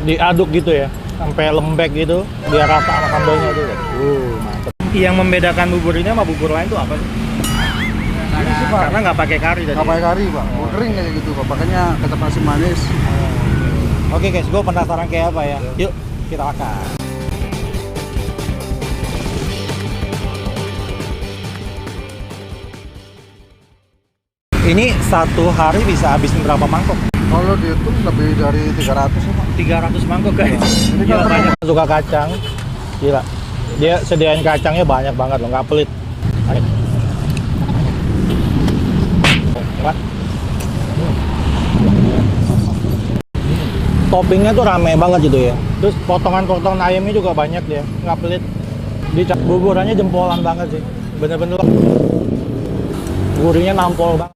diaduk gitu ya, sampai lembek gitu, biar rata sama sambalnya itu. Mantep. Yang membedakan bubur ini sama bubur lain tuh apa sih? Ini sih, Pak. Karena nggak pakai kari tadi. Nggak pakai kari, Pak. Kering kayak gitu, Pak. Makanya kecap asin manis. Oke guys, gue penasaran kayak apa ya. Yuk, kita makan. Ini satu hari bisa habisin berapa mangkok? Kalau dihitung lebih dari 300 ya, Pak. 300 mangkok guys. Ini Gila, kan banyak. Suka kacang. Gila. Dia sediain kacangnya banyak banget loh, nggak pelit. Ayo. What? Toppingnya tuh rame banget gitu ya. Terus potongan-potongan ayamnya juga banyak dia, nggak pelit. Buburannya jempolan banget sih. Bener-bener gurihnya nampol banget.